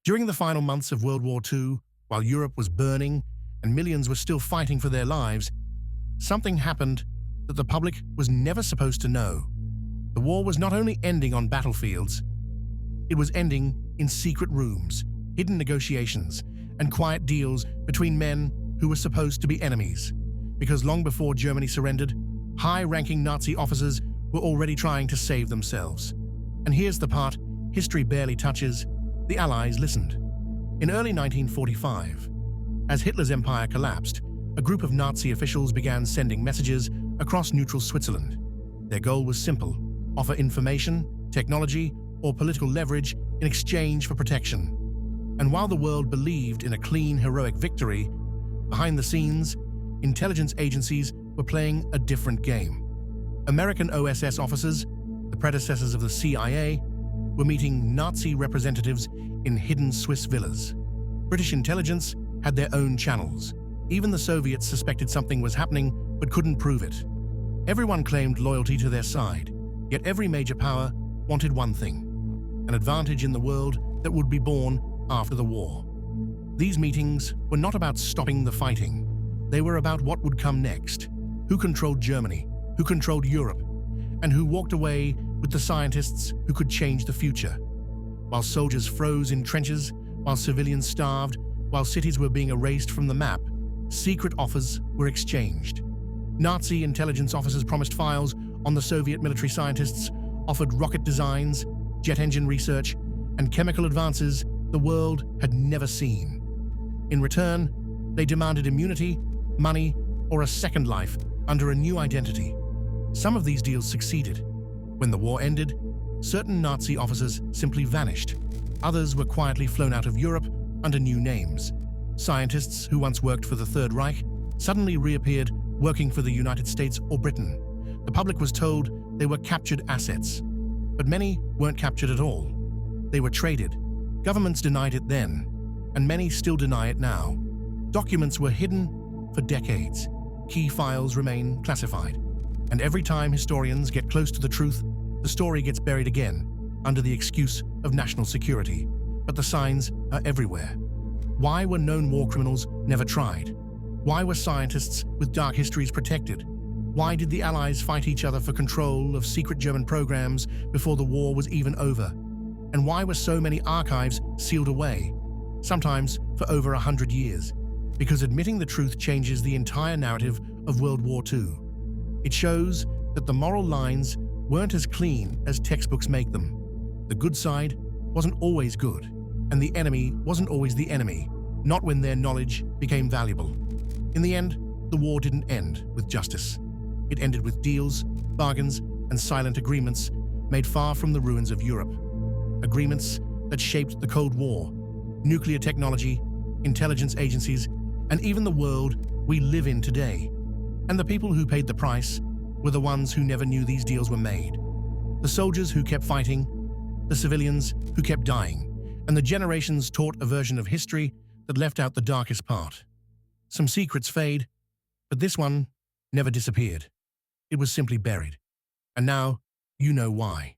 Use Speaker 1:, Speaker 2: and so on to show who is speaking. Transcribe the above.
Speaker 1: During the final months of World War II, while Europe was burning and millions were still fighting for their lives, something happened that the public was never supposed to know. The war was not only ending on battlefields, it was ending in secret rooms, hidden negotiations, and quiet deals between men who were supposed to be enemies. Because long before Germany surrendered, high-ranking Nazi officers were already trying to save themselves. And here's the part history barely touches: the Allies listened. In early 1945, as Hitler's empire collapsed, a group of Nazi officials began sending messages across neutral Switzerland. Their goal was simple: offer information, technology, or political leverage in exchange for protection. And while the world believed in a clean, heroic victory, behind the scenes, intelligence agencies were playing a different game. American OSS officers, the predecessors of the CIA, were meeting Nazi representatives in hidden Swiss villas. British intelligence had their own channels. Even the Soviets suspected something was happening but couldn't prove it. Everyone claimed loyalty to their side, yet every major power wanted one thing: an advantage in the world that would be born after the war. These meetings were not about stopping the fighting. They were about what would come next: who controlled Germany, who controlled Europe, and who walked away with the scientists who could change the future. While soldiers froze in trenches, while civilians starved, while cities were being erased from the map, secret offers were exchanged. Nazi intelligence officers promised files on the Soviet military scientists, offered rocket designs, jet engine research, and chemical advances the world had never seen. In return, they demanded immunity, money, or a second life under a new identity. Some of these deals succeeded. When the war ended, certain Nazi officers simply vanished. Others were quietly flown out of Europe under new names. Scientists who once worked for the Third Reich suddenly reappeared working for the United States or Britain. The public was told they were captured assets, but many weren't captured at all. They were traded. Governments denied it then, and many still deny it now. Documents were hidden for decades. Key files remain classified. And every time historians get close to the truth, the story gets buried again under the excuse of national security. But the signs are everywhere. Why were known war criminals never tried? Why were scientists with dark histories protected? Why did the Allies fight each other for control of secret German programs before the war was even over? And why were so many archives sealed away, sometimes for over 100 years? Because admitting the truth changes the entire narrative of World War II. It shows that the moral lines weren't as clean as textbooks make them. The good side wasn't always good, and the enemy wasn't always the enemy, not when their knowledge became valuable. In the end, the war didn't end with justice. It ended with deals, bargains, and silent agreements made far from the ruins of Europe. Agreements that shaped the Cold War, nuclear technology, intelligence agencies, and even the world we live in today. And the people who paid the price were the ones who never knew these deals were made. The soldiers who kept fighting, the civilians who kept dying, and the generations taught a version of history that left out the darkest part. Some secrets fade, but this one never disappeared. It was simply buried. And now you know why.